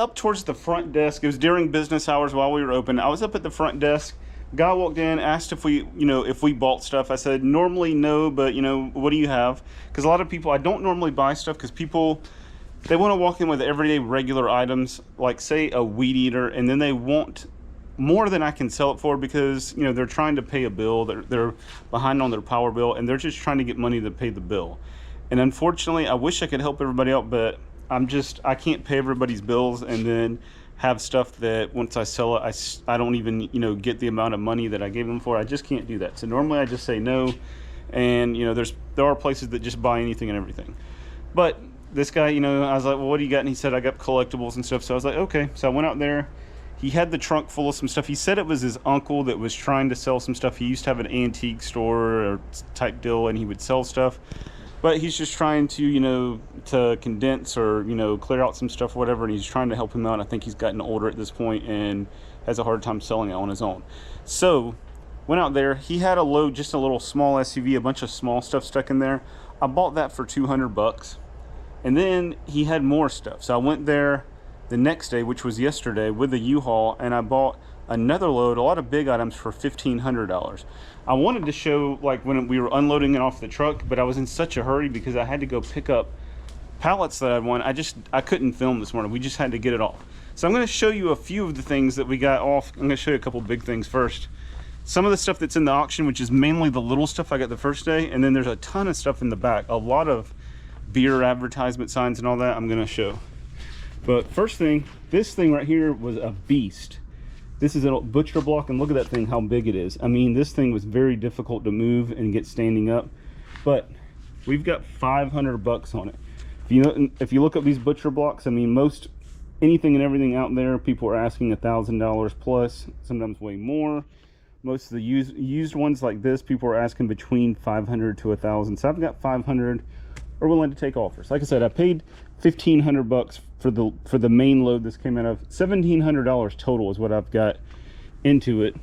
up towards the front desk. It was during business hours while we were open. I was up at the front desk. Guy walked in, asked if we, if we bought stuff. I said, normally no, but, what do you have? Because a lot of people, I don't normally buy stuff because people, they want to walk in with everyday regular items, like say a weed eater, and then they want more than I can sell it for because, they're trying to pay a bill. They're behind on their power bill, and they're just trying to get money to pay the bill. And unfortunately, I wish I could help everybody out, but I can't pay everybody's bills and then have stuff that once I sell it, I don't even, get the amount of money that I gave them for. I just can't do that. So normally I just say no. And, there are places that just buy anything and everything. But this guy, I was like, well, what do you got? And he said, I got collectibles and stuff. So I was like, okay. So I went out there. He had the trunk full of some stuff. He said it was his uncle that was trying to sell some stuff. He used to have an antique store or type deal, and he would sell stuff. But he's just trying to, to condense or, clear out some stuff or whatever. And he's trying to help him out. I think he's gotten older at this point and has a hard time selling it on his own. So went out there. He had a load, just a little small SUV, a bunch of small stuff stuck in there. I bought that for $200. And then he had more stuff. So I went there the next day, which was yesterday, with a U-Haul, and I bought another load, a lot of big items for $1,500. I wanted to show like when we were unloading it off the truck, but I was in such a hurry because I had to go pick up pallets that I want. I couldn't film this morning. We just had to get it off. So I'm going to show you a few of the things that we got off. I'm going to show you a couple big things first. Some of the stuff that's in the auction, which is mainly the little stuff I got the first day, and then there's a ton of stuff in the back. A lot of beer advertisement signs and all that I'm going to show. But first thing, this thing right here was a beast. This is a butcher block, and look at that thing, how big it is. I mean, this thing was very difficult to move and get standing up, but we've got $500 on it. If you look up these butcher blocks, I mean, most anything and everything out there, people are asking $1,000 plus, sometimes way more. Most of the used ones like this, people are asking between $500 to $1,000. So I've got $500. Are willing to take offers. Like I said, I paid $1,500 for the main load this came out of. $1,700 total is what I've got into it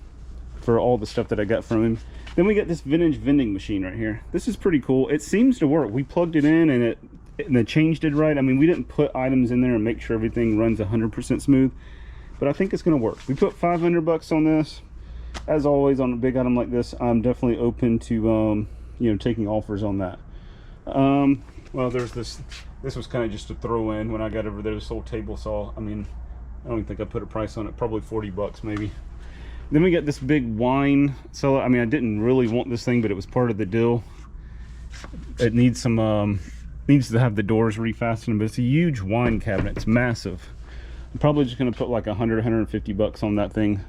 for all the stuff that I got from him. Then we got this vintage vending machine right here. This is pretty cool. It seems to work. We plugged it in and the change did right. I mean, we didn't put items in there and make sure everything runs 100% smooth, but I think it's going to work. We put $500 on this. As always, on a big item like this, I'm definitely open to taking offers on that. Well, there's this was kind of just a throw in when I got over there. This old table saw, I mean, I don't even think I put a price on it, probably $40 maybe. Then we got this big wine cellar. I mean, I didn't really want this thing, but it was part of the deal. It needs some needs to have the doors refastened, but it's a huge wine cabinet. It's massive. I'm probably just gonna put like $150 on that thing.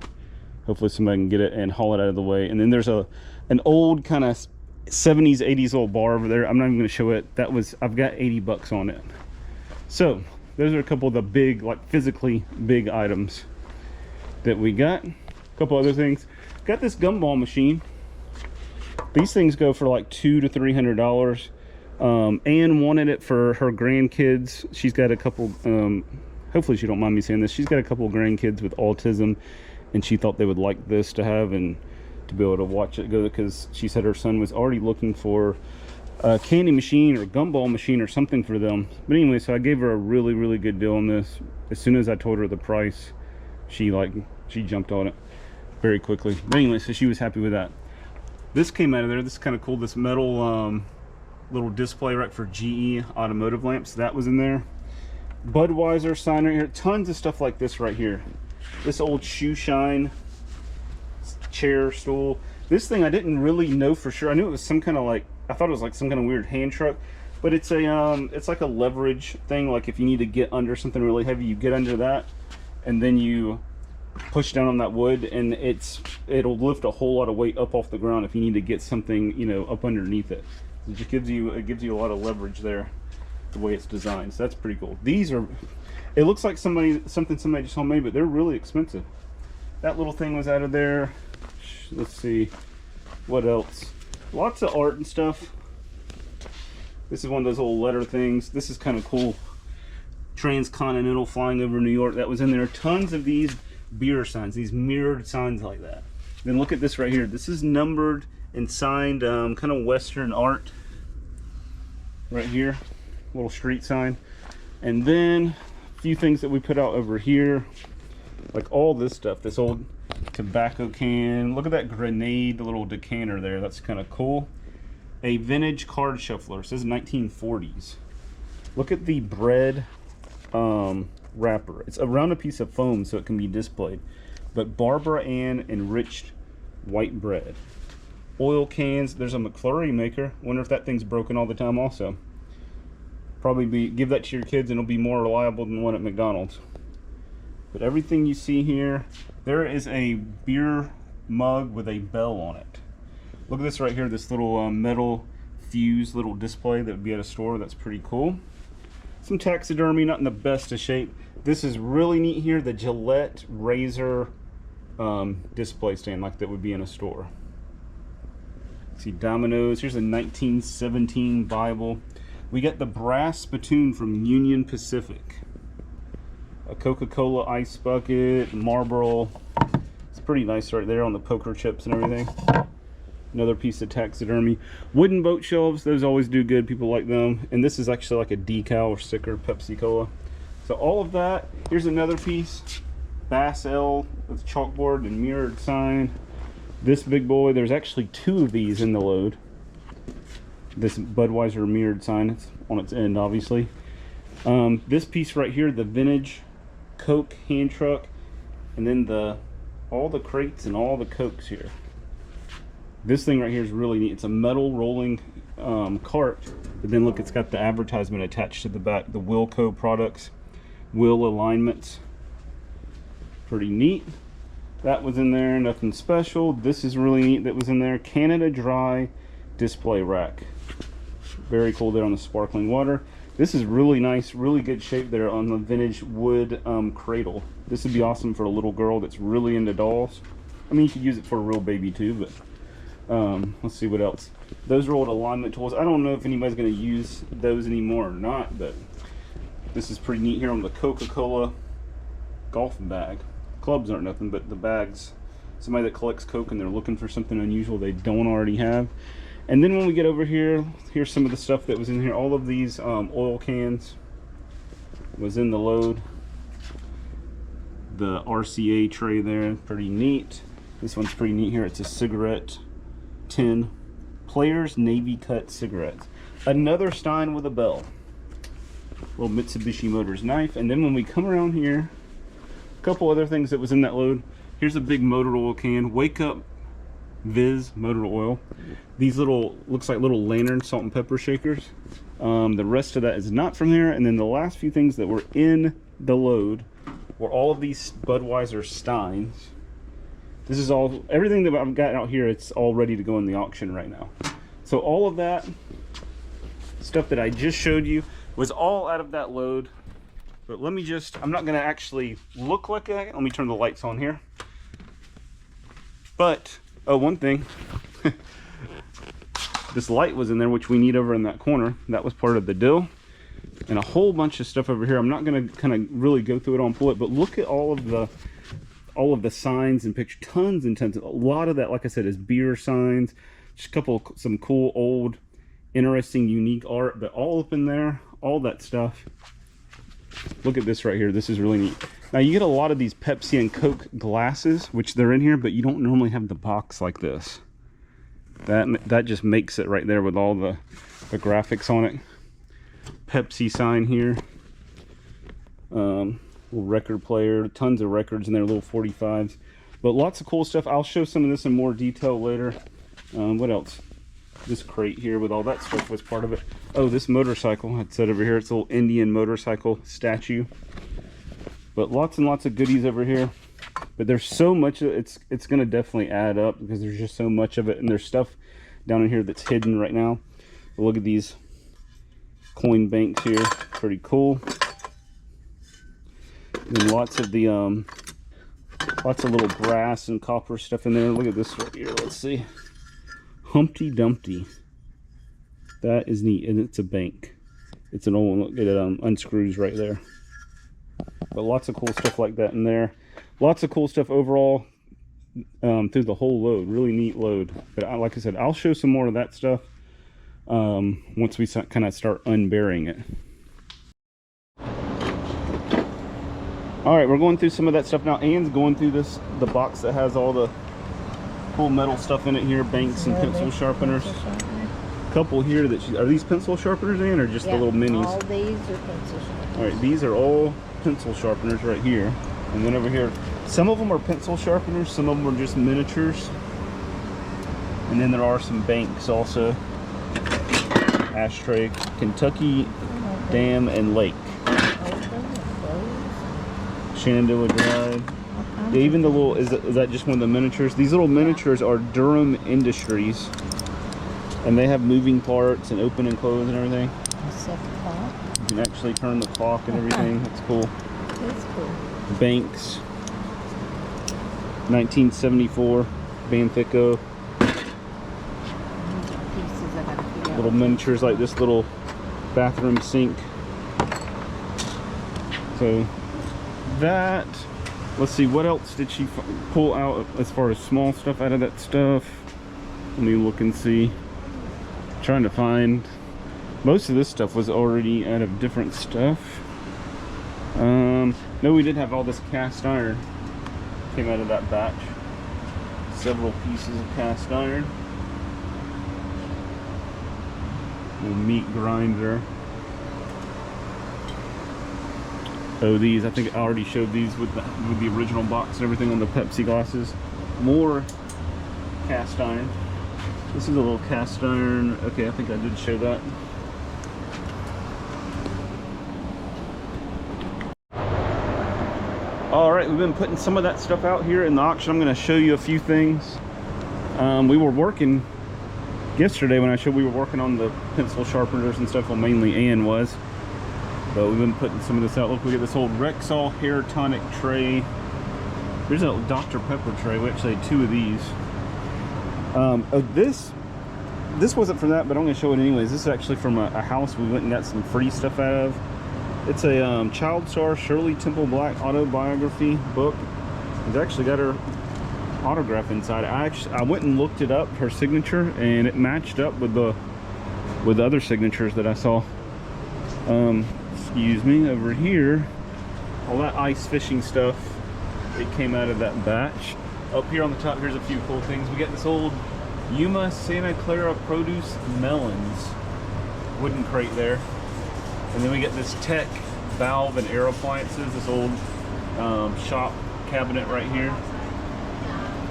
Hopefully somebody can get it and haul it out of the way. And then there's an old kind of 70s 80s old bar over there. I'm not even going to show it. I've got $80 on it. So those are a couple of the big, like physically big items that we got. A couple other things. Got this gumball machine. These things go for like $200 to $300. Anne wanted it for her grandkids. She's got a couple, hopefully she don't mind me saying this, she's got a couple of grandkids with autism, and she thought they would like this to have and to be able to watch it go, because she said her son was already looking for a candy machine or gumball machine or something for them. But anyway, so I gave her a really good deal on this. As soon as I told her the price, she jumped on it very quickly. But anyway, so she was happy with that. This came out of there. This is kind of cool. This metal little display rack for GE automotive lamps, that was in there. Budweiser sign right here. Tons of stuff like this right here. This old shoe shine chair, stool. This thing I didn't really know for sure. I knew it was some kind of like, I thought it was like some kind of weird hand truck, but it's it's like a leverage thing. Like if you need to get under something really heavy, you get under that and then you push down on that wood, and it'll lift a whole lot of weight up off the ground if you need to get something, up underneath it. It just gives you a lot of leverage there, the way it's designed. So that's pretty cool. These are, it looks like something somebody just homemade, but they're really expensive. That little thing was out of there. Let's see what else. Lots of art and stuff. This is one of those old letter things. This is kind of cool. Transcontinental flying over New York. That was in there. Tons of these beer signs, these mirrored signs like that. Then look at this right here. This is numbered and signed, kind of Western art right here. Little street sign. And then few things that we put out over here, like all this stuff, this old tobacco can. Look at that grenade, the little decanter there. That's kind of cool. A vintage card shuffler. It says 1940s. Look at the bread wrapper. It's around a piece of foam so it can be displayed. But Barbara Ann enriched white bread. Oil cans. There's a McFlurry maker. Wonder if that thing's broken all the time also. Probably give that to your kids and it'll be more reliable than one at McDonald's. But everything you see here, there is a beer mug with a bell on it. Look at this right here, this little metal fuse little display that would be at a store. That's pretty cool. Some taxidermy, not in the best of shape. This is really neat here, the Gillette razor display stand, like that would be in a store. See dominoes. Here's a 1917 Bible. We got the brass spittoon from Union Pacific. A Coca-Cola ice bucket, Marlboro. It's pretty nice right there on the poker chips and everything. Another piece of taxidermy. Wooden boat shelves, those always do good. People like them. And this is actually like a decal or sticker, Pepsi Cola. So all of that. Here's another piece. Bass L with chalkboard and mirrored sign. This big boy, there's actually two of these in the load. This Budweiser mirrored sign, it's on its end obviously. This piece right here, the vintage Coke hand truck, and then all the crates and all the Cokes here. This thing right here is really neat. It's a metal rolling cart, but then look, it's got the advertisement attached to the back, the Wilco products, wheel alignments. Pretty neat. That was in there, nothing special. This is really neat that was in there. Canada Dry display rack. Very cool there on the sparkling water. This is really nice, really good shape there on the vintage wood cradle. This would be awesome for a little girl that's really into dolls. I mean, you could use it for a real baby too, but let's see what else. Those are old alignment tools. I don't know if anybody's going to use those anymore or not, but this is pretty neat here on the Coca-Cola golf bag. Clubs aren't nothing, but the bags. Somebody that collects Coke and they're looking for something unusual they don't already have. And then when we get over here, here's some of the stuff that was in here. All of these oil cans was in the load. The RCA tray there, pretty neat. This one's pretty neat here. It's a cigarette tin. Players Navy cut cigarettes. Another Stein with a bell. Little Mitsubishi Motors knife. And then when we come around here, a couple other things that was in that load. Here's a big motor oil can. Wake Up Viz motor oil. These little, looks like little lantern salt and pepper shakers. The rest of that is not from there. And then the last few things that were in the load were all of these Budweiser Steins. This is all, everything that I've got out here, it's all ready to go in the auction right now. So all of that stuff that I just showed you was all out of that load. But let me just, I'm not going to actually look like that. Let me turn the lights on here. But, oh, one thing. This light was in there, which we need over in that corner. That was part of the deal. And a whole bunch of stuff over here. I'm not going to kind of really go through it on pull it, but look at all of the signs and pictures. Tons and tons. A lot of that, like I said, is beer signs. Just a couple, some cool, old, interesting, unique art. But all up in there, all that stuff. Look at this right here. This is really neat. Now you get a lot of these Pepsi and Coke glasses, which they're in here, but you don't normally have the box like this. That just makes it right there with all the graphics on it. Pepsi sign here. Little record player, tons of records in there, little 45s. But lots of cool stuff. I'll show some of this in more detail later. What else? This crate here with all that stuff was part of it. Oh, this motorcycle I'd said over here. It's a little Indian motorcycle statue. But lots and lots of goodies over here. But there's so much of it, it's going to definitely add up because there's just so much of it. And there's stuff down in here that's hidden right now. But look at these coin banks here. Pretty cool. And lots of the lots of little brass and copper stuff in there. Look at this right here. Let's see. Humpty Dumpty. That is neat, and it's a bank. It's an old one. Look, it unscrews right there. But lots of cool stuff like that in there. Lots of cool stuff overall through the whole load. Really neat load. But like I said, I'll show some more of that stuff once we kind of start unburying it. All right, we're going through some of that stuff now. Anne's going through the box that has all the cool metal stuff in it here, banks and pencil sharpeners. Couple here that are these pencil sharpeners, Anne, or just the little minis? All these are pencil sharpeners. All right, these are all pencil sharpeners right here. And then over here, some of them are pencil sharpeners, some of them are just miniatures. And then there are some banks also. Ashtray, Kentucky, Dam, and Lake. Shenandoah Drive. Yeah, even the little, is that just one of the miniatures? These little miniatures are Durham Industries. And they have moving parts and open and close and everything. You can actually turn the clock and everything. That's cool. That's cool. Banks. 1974. Banfico. Little miniatures like this little bathroom sink. So that, let's see, what else did she pull out as far as small stuff out of that stuff? Let me look and see. Trying to find, most of this stuff was already out of different stuff. No, we did have all this cast iron came out of that batch. Several pieces of cast iron. Little meat grinder. Oh, these, I think I already showed these with the original box and everything on the Pepsi glasses. More cast iron. This is a little cast iron. Okay, I think I did show that. All right, we've been putting some of that stuff out here in the auction. I'm going to show you a few things. We were working yesterday when we were working on the pencil sharpeners and stuff. Well, mainly Ann was. But we've been putting some of this out. Look, we got this old Resale hair tonic tray. There's a Dr. Pepper tray. We actually had 2 of these. This wasn't from that, but I'm going to show it anyways. This is actually from a house we went and got some free stuff out of. It's a child star Shirley Temple Black autobiography book. It's actually got her autograph inside. I went and looked it up, her signature, and it matched up with the other signatures that I saw. Excuse me, over here, all that ice fishing stuff, it came out of that batch. Up here on the top, here's a few cool things. We got this old Yuma Santa Clara produce melons wooden crate there. And then we get this Tech valve and air appliances, this old shop cabinet right here.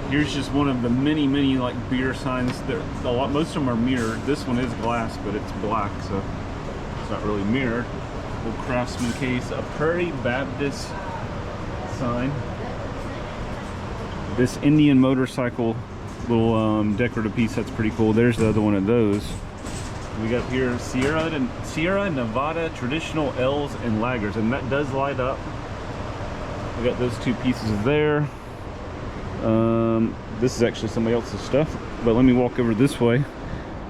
Here's just one of the many like beer signs. Most of them are mirrored. This one is glass, but it's black, so it's not really mirrored. Little Craftsman case, a Prairie Baptist sign. This Indian motorcycle little decorative piece, that's pretty cool. There's the other one of those. We got here Sierra Nevada traditional L's and lagers, and that does light up. We got those 2 pieces there. This is actually somebody else's stuff, but let me walk over this way,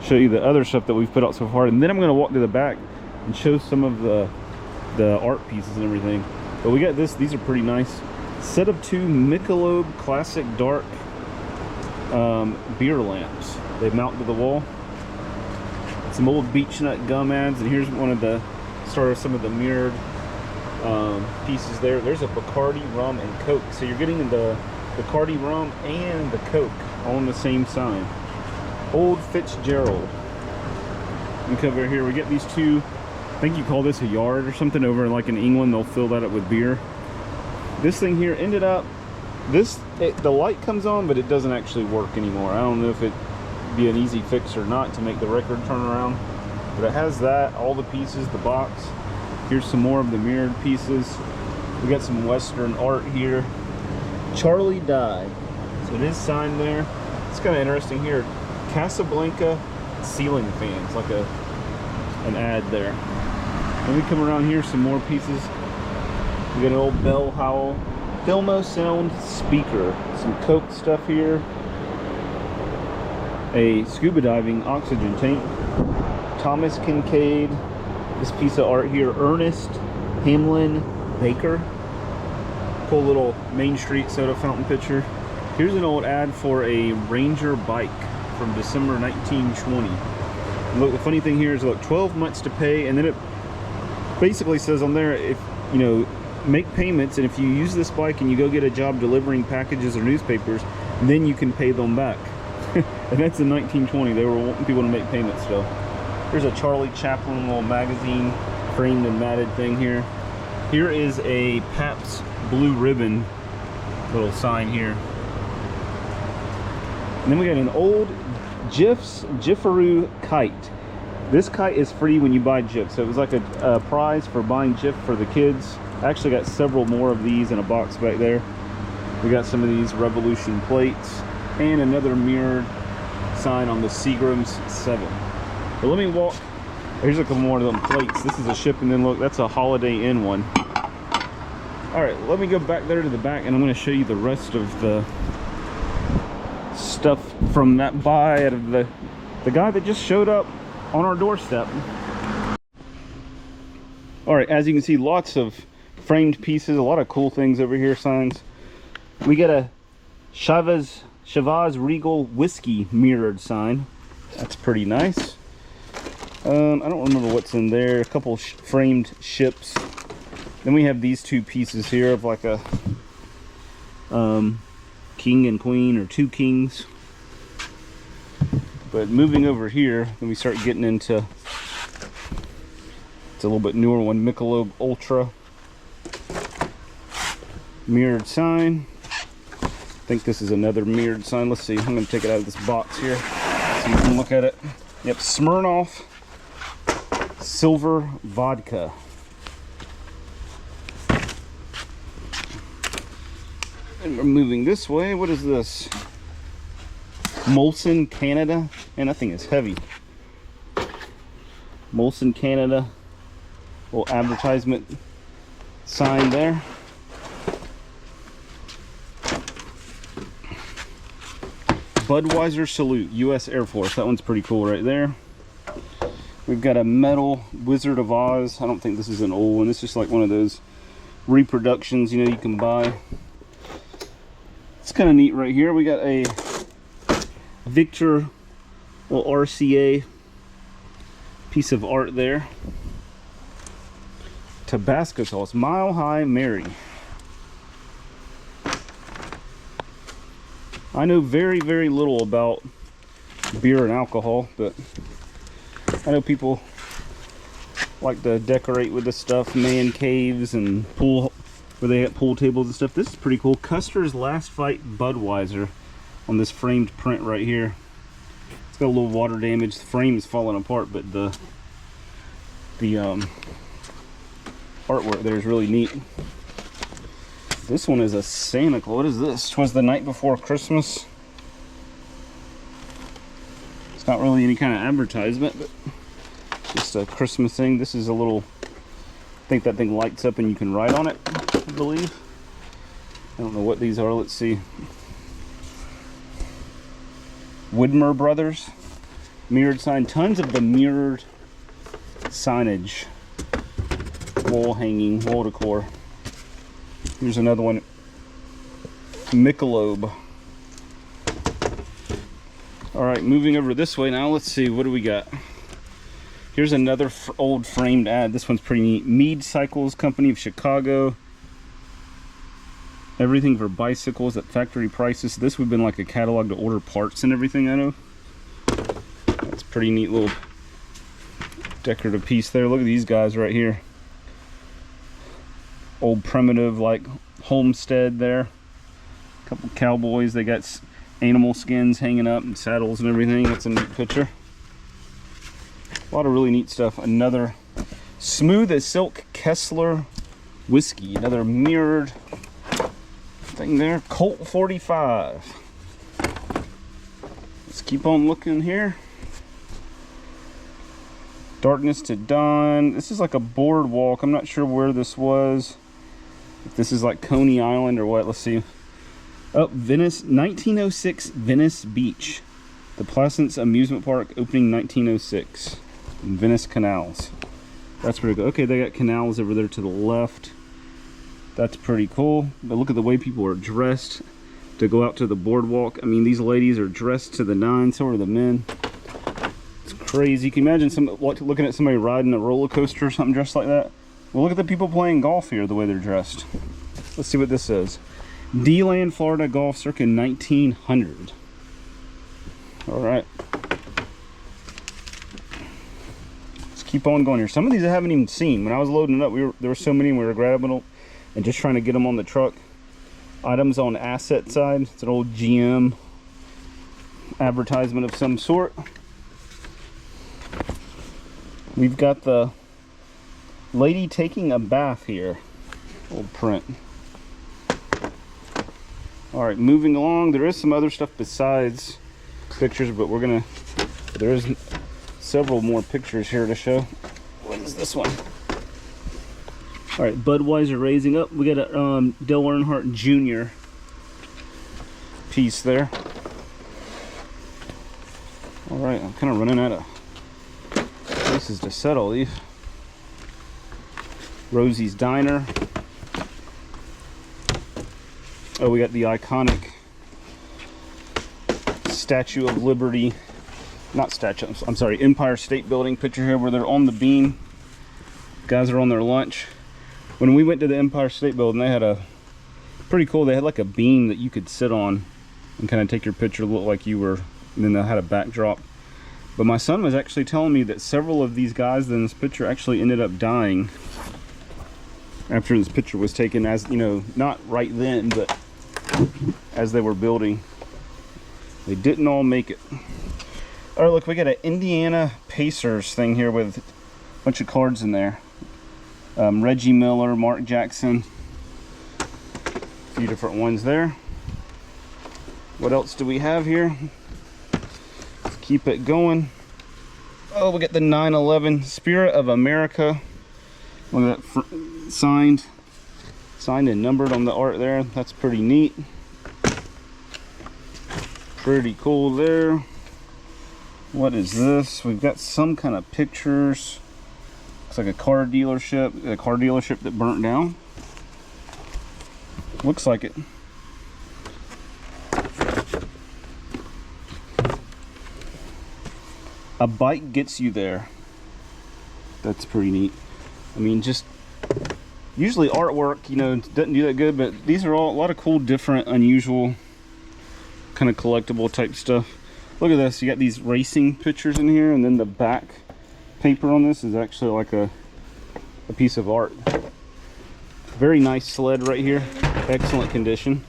show you the other stuff that we've put out so far, and then I'm going to walk to the back and show some of the art pieces and everything. But we got these are pretty nice. Set of 2 Michelob Classic Dark beer lamps. They mount to the wall. Some old beech nut gum ads, and here's one of the some of the mirrored pieces there. There's a Bacardi rum and Coke, so you're getting the Bacardi rum and the Coke on the same sign. Old Fitzgerald. And come over here, we get these 2. I think you call this a yard or something. Over like in England, they'll fill that up with beer. This thing here ended up, the light comes on, but it doesn't actually work anymore. I don't know if it'd be an easy fix or not to make the record turn around, but it has that, all the pieces, the box. Here's some more of the mirrored pieces. We got some Western art here. Charlie died. So it is signed there. It's kind of interesting here. Casablanca ceiling fans, like an ad there. Then we come around here, some more pieces. We got an old Bell Howell Filmo Sound speaker. Some Coke stuff here. A scuba diving oxygen tank. Thomas Kincaid. This piece of art here, Ernest Hamlin Baker. Cool little Main Street soda fountain picture. Here's an old ad for a Ranger bike from December 1920. And look, the funny thing here is, look, 12 months to pay, and then it basically says on there, if you know, make payments, and if you use this bike and you go get a job delivering packages or newspapers, then you can pay them back. And that's in 1920. They were wanting people to make payments still. Here's a Charlie Chaplin little magazine, framed and matted thing here. Here is a Pabst Blue Ribbon little sign here. And then we got an old Jiffaroo kite. This kite is free when you buy Jif, so it was like a prize for buying Jif for the kids. I actually got several more of these in a box back there. We got some of these Revolution plates and another mirrored sign on the Seagram's 7. But let me walk. Here's a couple more of them plates. This is a ship, and then look, that's a Holiday Inn one. All right, let me go back there to the back, and I'm going to show you the rest of the stuff from that buy out of the guy that just showed up on our doorstep. All right, as you can see, lots of framed pieces, a lot of cool things over here, signs. We got a Chavez Regal whiskey mirrored sign. That's pretty nice. I don't remember what's in there. A couple framed ships. Then we have these two pieces here of like a king and queen, or two kings. But moving over here, then we start getting into, it's a little bit newer one, Michelob Ultra mirrored sign. I think this is another mirrored sign. Let's see, I'm going to take it out of this box here so you can look at it. Yep, Smirnoff Silver Vodka. And we're moving this way. What is this? Molson Canada. Man, that thing is heavy. Molson Canada. Little advertisement sign there. Budweiser Salute, U.S. Air Force. That one's pretty cool right there. We've got a metal Wizard of Oz. I don't think this is an old one. This is just like one of those reproductions, you know, you can buy. It's kind of neat right here. We got a Victor, well, RCA piece of art there. Tabasco sauce, Mile High Mary. I know very, very little about beer and alcohol, but I know people like to decorate with this stuff, man caves and pool, where they have pool tables and stuff. This is pretty cool. Custer's Last Fight Budweiser on this framed print right here. It's got a little water damage. The frame is falling apart, but the artwork there is really neat. This one is a Santa Claus. What is this? 'Twas the Night Before Christmas. It's not really any kind of advertisement, but just a Christmas thing. This is a little, I think that thing lights up and you can write on it, I believe. I don't know what these are. Let's see. Widmer Brothers mirrored sign. Tons of the mirrored signage, wall hanging, wall decor. Here's another one, Michelob. All right, moving over this way now. Let's see, what do we got? Here's another old framed ad. This one's pretty neat. Mead Cycles Company of Chicago. Everything for bicycles at factory prices. This would have been like a catalog to order parts and everything, I know. That's a pretty neat little decorative piece there. Look at these guys right here. Old primitive, like homestead there. A couple cowboys. They got animal skins hanging up and saddles and everything. That's a neat picture. A lot of really neat stuff. Another Smooth as Silk Kessler whiskey. Another mirrored thing there. Colt 45. Let's keep on looking here. Darkness to Dawn. This is like a boardwalk. I'm not sure where this was. If this is like Coney Island or what. Let's see. Oh, Venice, 1906 Venice Beach. The Plaisance Amusement Park, opening 1906. In Venice Canals. That's pretty cool. Okay, they got canals over there to the left. That's pretty cool. But look at the way people are dressed to go out to the boardwalk. I mean, these ladies are dressed to the nines. So are the men. It's crazy. Can you imagine looking at somebody riding a roller coaster or something dressed like that? Well, look at the people playing golf here, the way they're dressed. Let's see what this says. D-Land, Florida Golf Circuit 1900. All right. Let's keep on going here. Some of these I haven't even seen. When I was loading it up, there were so many, we were grabbing them and just trying to get them on the truck. Items on asset side. It's an old GM advertisement of some sort. We've got the lady taking a bath here. Old print. All right, moving along. There is some other stuff besides pictures, but there is several more pictures here to show. What is this one? All right, Budweiser raising up. We got a Dale Earnhardt Jr. piece there. All right, I'm kind of running out of places to set all these. Rosie's Diner. Oh, we got the iconic Statue of Liberty, not statue, I'm sorry, Empire State Building picture here where they're on the beam. Guys are on their lunch. When we went to the Empire State Building, they had a pretty cool, they had like a beam that you could sit on and kind of take your picture, look like you were, and then they had a backdrop. But my son was actually telling me that several of these guys in this picture actually ended up dying after this picture was taken, as you know, not right then, but as they were building. They didn't all make it. All right, look, we got an Indiana Pacers thing here with a bunch of cards in there. Reggie Miller, Mark Jackson, a few different ones there. What else do we have here? Let's keep it going. Oh, we got the 9/11 Spirit of America. Look at that, signed and numbered on the art there. That's pretty neat. Pretty cool there. What is this? We've got some kind of pictures. Looks like a car dealership that burnt down. Looks like it. A bike gets you there. That's pretty neat. I mean, just usually artwork, you know, doesn't do that good, but these are all a lot of cool, different, unusual kind of collectible type stuff. Look at this. You got these racing pictures in here, and then the back paper on this is actually like a piece of art. Very nice sled right here. Excellent condition.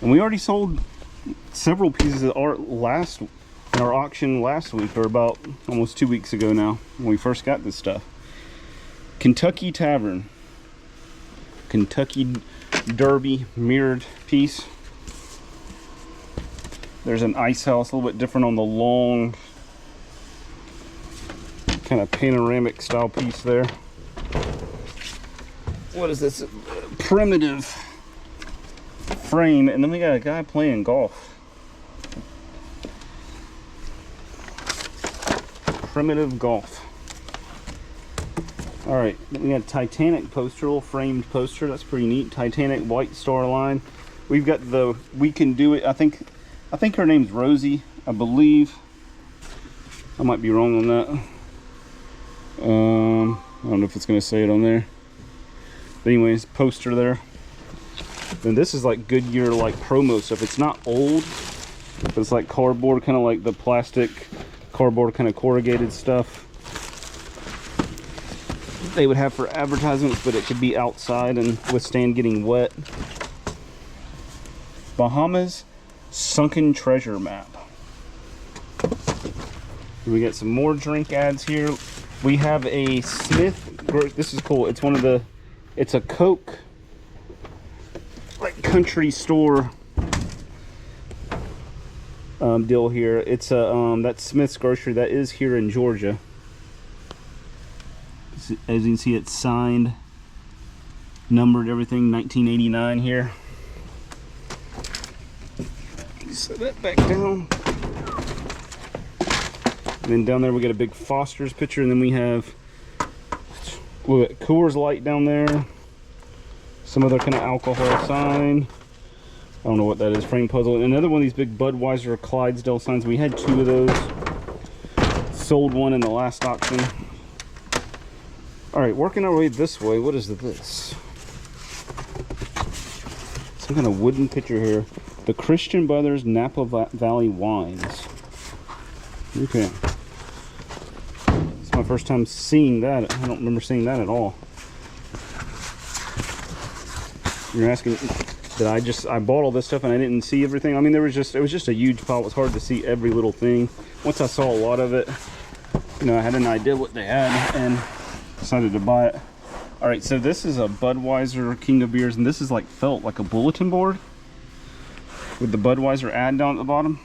And we already sold several pieces of art in our auction last week, or about almost 2 weeks ago now, when we first got this stuff. Kentucky Tavern. Kentucky Derby mirrored piece. There's an ice house, a little bit different on the long kind of panoramic style piece there. What is this? Primitive frame, and then we got a guy playing golf. Primitive golf. All right, we got a Titanic poster, little framed poster. That's pretty neat. Titanic White Star Line. We've got the We Can Do It. I think her name's Rosie, I believe. I might be wrong on that. I don't know if it's going to say it on there. But anyways, poster there. Then this is like Goodyear, like promo stuff. It's not old, but it's like cardboard, kind of like the plastic cardboard kind of corrugated stuff they would have for advertisements, but it could be outside and withstand getting wet. Bahamas Sunken Treasure Map. We got some more drink ads here. We have a Smith. This is cool. It's it's a Coke, like country store deal here. It's a that's Smith's Grocery. That is here in Georgia. As you can see, it's signed, numbered, everything. 1989 here. Set that back down. And then down there we got a big Foster's picture, and then we have Coors Light down there. Some other kind of alcohol sign. I don't know what that is. Frame puzzle. And another one of these big Budweiser or Clydesdale signs. We had 2 of those. Sold one in the last auction. All right, working our way this way. What is this? Some kind of wooden pitcher here. The Christian Brothers Napa Valley Wines. Okay. It's my first time seeing that. I don't remember seeing that at all. You're asking that I bought all this stuff and I didn't see everything. I mean, it was just a huge pile. It was hard to see every little thing. Once I saw a lot of it, you know, I had an idea what they had and decided to buy it. All right, so this is a Budweiser King of Beers, and this is like felt like a bulletin board with the Budweiser ad down at the bottom.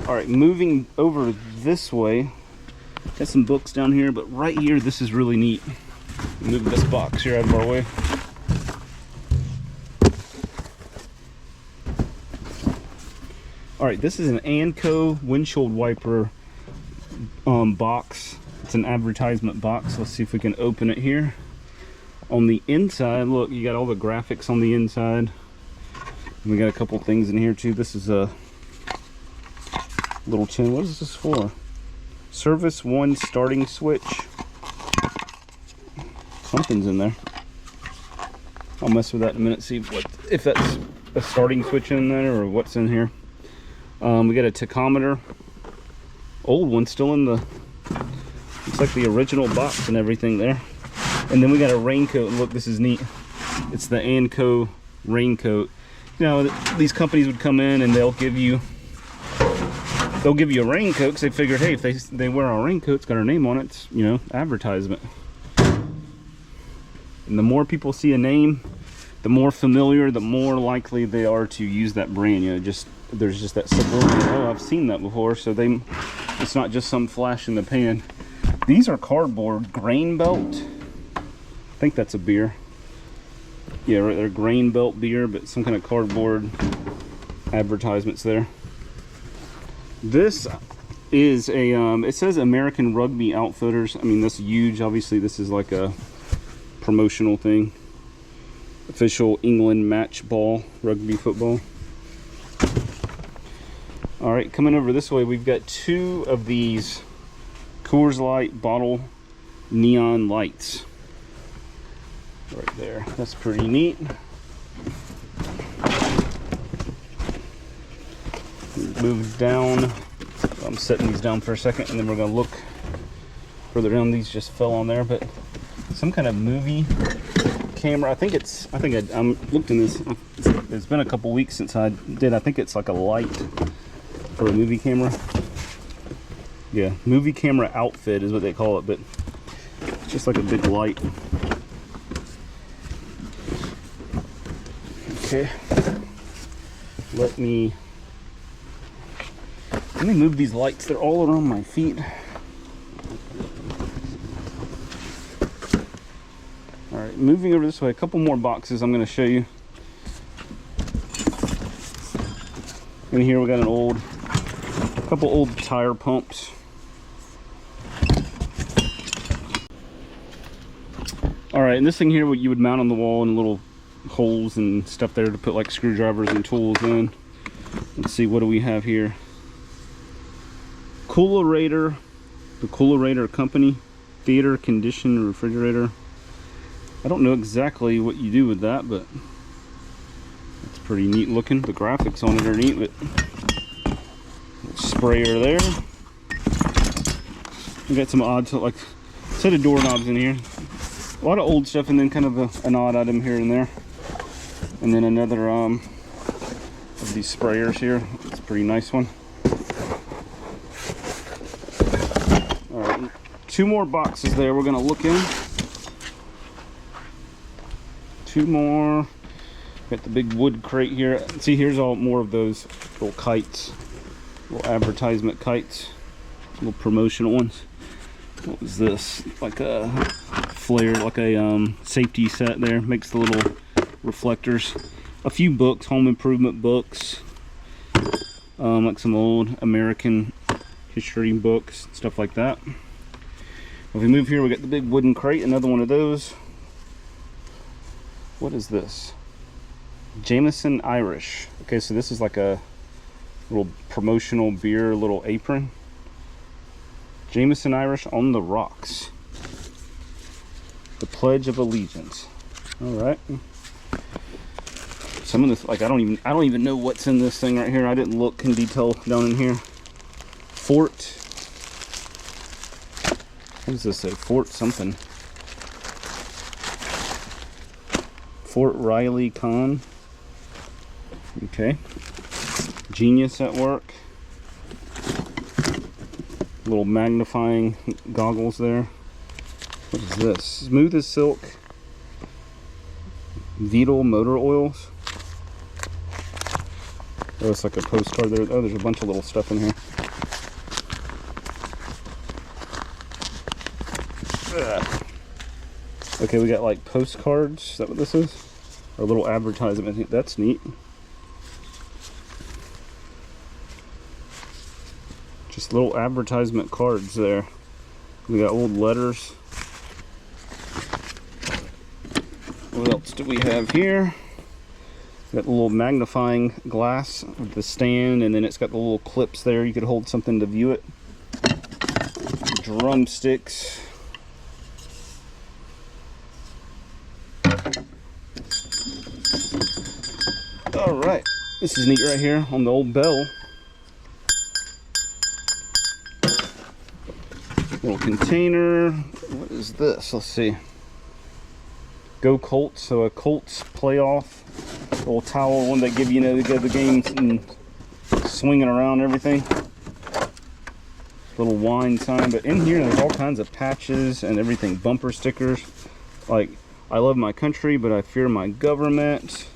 All right, moving over this way, got some books down here, but right here, this is really neat. Move this box here out of our way. All right, this is an Anco windshield wiper box. It's an advertisement box. Let's see if we can open it here. On the inside, look, you got all the graphics on the inside. And we got a couple things in here too. This is a little tin. What is this for? Service 1 starting switch. Something's in there. I'll mess with that in a minute, see if that's a starting switch in there or what's in here. We got a tachometer. Old one, still in the, looks like the original box and everything there. And then we got a raincoat. Look, this is neat. It's the Anco raincoat. You know, these companies would come in and they'll give you a raincoat because they figured, hey, if they wear our raincoat, it's got our name on it, it's, you know, advertisement. And the more people see a name, the more familiar, the more likely they are to use that brand. You know, just there's just that subliminal, oh, I've seen that before, so it's not just some flash in the pan. These are cardboard grain belt. I think that's a beer. Yeah, right there, grain belt beer, but some kind of cardboard advertisements there. This is a it says American Rugby Outfitters. I mean, that's huge. Obviously, this is like a promotional thing. Official England match ball, rugby football. All right, coming over this way, we've got 2 of these Coors Light bottle neon lights right there. That's pretty neat. Move down. I'm setting these down for a second, and then we're gonna look further down. These just fell on there, but some kind of movie camera. I think I looked in this. It's been a couple weeks since I did. I think it's like a light for a movie camera. Yeah, movie camera outfit is what they call it, but it's just like a big light. Okay, let me move these lights. They're all around my feet. All right, moving over this way, a couple more boxes I'm going to show you. In here we got a couple old tire pumps. All right, and this thing here, what you would mount on the wall, and little holes and stuff there to put like screwdrivers and tools in. Let's see, what do we have here? Coolerator, the Coolerator Company, theater conditioned refrigerator. I don't know exactly what you do with that, but it's pretty neat looking. The graphics on it are neat, but sprayer there. We got some odd, like, set of doorknobs in here. A lot of old stuff, and then kind of an odd item here and there. And then another of these sprayers here. It's a pretty nice one. All right, 2 more boxes there we're gonna look in. 2 more. Got the big wood crate here. See, here's all more of those little kites, little advertisement kites, little promotional ones. What was this? Like a flare, like a safety set there. Makes the little reflectors. A few books, home improvement books, like some old American history books, stuff like that. If we move here, we got the big wooden crate, another one of those. What is this? Jameson Irish. Okay, so this is like a little promotional beer, little apron. Jameson Irish on the rocks. The Pledge of Allegiance. All right. Some of this, like, I don't even know what's in this thing right here. I didn't look in detail down in here. Fort. What does this say? Fort something. Fort Riley Con. Okay. Genius at work. Little magnifying goggles there. What is this? Smooth as silk. Vital motor oils. Oh, it's like a postcard there. Oh, there's a bunch of little stuff in here. Okay, we got like postcards. Is that what this is? Or a little advertisement. That's neat. Just little advertisement cards there. We got old letters. What else do we have here? Got the little magnifying glass with the stand, and then it's got the little clips there. You could hold something to view it. Drumsticks. All right, this is neat right here on the old bell. Little container. What is this? Let's see. Go Colts. So a Colts playoff. Little towel, one they give you, to go to the games and swinging around and everything. Little wine sign. But in here, there's all kinds of patches and everything. Bumper stickers. Like, I love my country, but I fear my government.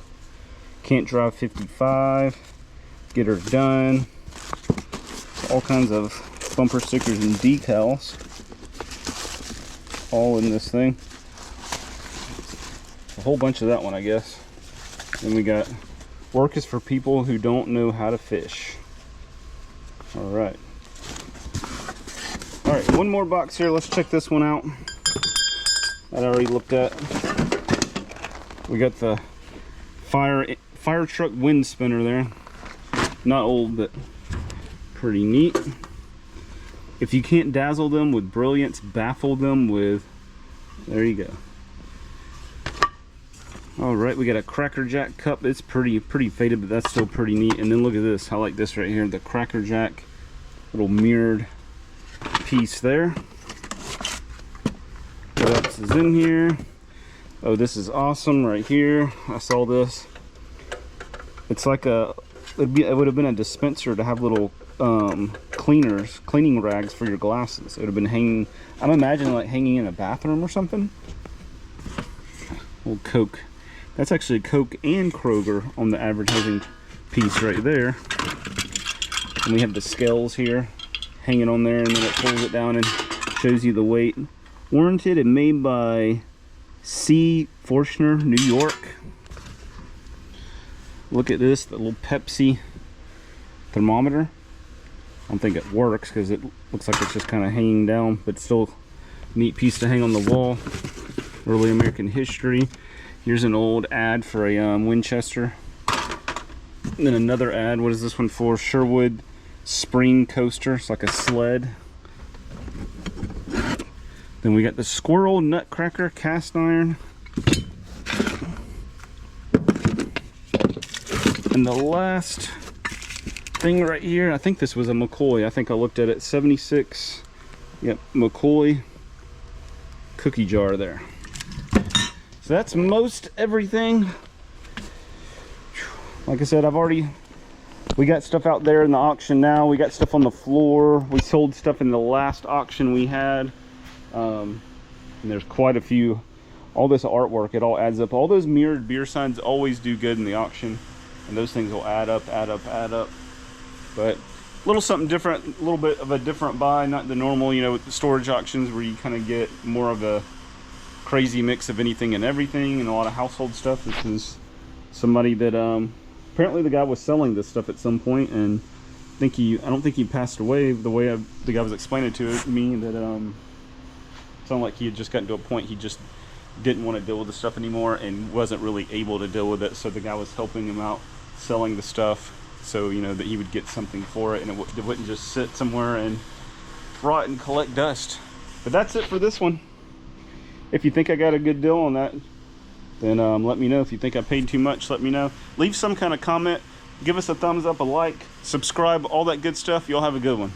Can't drive 55. Get her done. All kinds of bumper stickers and decals. All in this thing. A whole bunch of that one, I guess. Then we got work is for people who don't know how to fish. All right. All right, one more box here. Let's check this one out. That I already looked at. We got the fire truck wind spinner there. Not old, but pretty neat. If you can't dazzle them with brilliance, baffle them with... There you go. All right, we got a Cracker Jack cup. It's pretty faded, but that's still pretty neat. And then look at this. I like this right here. The Cracker Jack little mirrored piece there. What else is in here? Oh, this is awesome right here. I saw this. It's like it would have been a dispenser to have little cleaning rags for your glasses. It would have been hanging, I'm imagining like hanging in a bathroom or something. Old Coke. That's actually Coke and Kroger on the advertising piece right there. And we have the scales here hanging on there, and then it pulls it down and shows you the weight. Warranted and made by C. Forstner, New York. Look at this, the little Pepsi thermometer. I don't think it works because it looks like it's just kind of hanging down, but still a neat piece to hang on the wall. Early American history. Here's an old ad for a Winchester. And then another ad. What is this one for? Sherwood spring coaster. It's like a sled. Then we got the Squirrel Nutcracker cast iron. And the last thing right here, I think this was a McCoy. I think I looked at it. 76. Yep, McCoy cookie jar there. So that's most everything. Like I said, we got stuff out there in the auction now. We got stuff on the floor. We sold stuff in the last auction we had. And there's quite a few. All this artwork, it all adds up. All those mirrored beer signs always do good in the auction. And those things will add up. But a little something different, a little bit of a different buy. Not the normal, with the storage auctions where you kind of get more of a crazy mix of anything and everything and a lot of household stuff. This is somebody that apparently the guy was selling this stuff at some point, and I don't think he passed away. The way the guy was explaining to me that it sounded like he had just gotten to a point he just didn't want to deal with the stuff anymore and wasn't really able to deal with it, so the guy was helping him out selling the stuff so that he would get something for it, and it wouldn't just sit somewhere and rot and collect dust. But that's it for this one. If you think I got a good deal on that, then let me know. If you think I paid too much, let me know. Leave some kind of comment. Give us a thumbs up, a like, subscribe, all that good stuff. Y'all have a good one.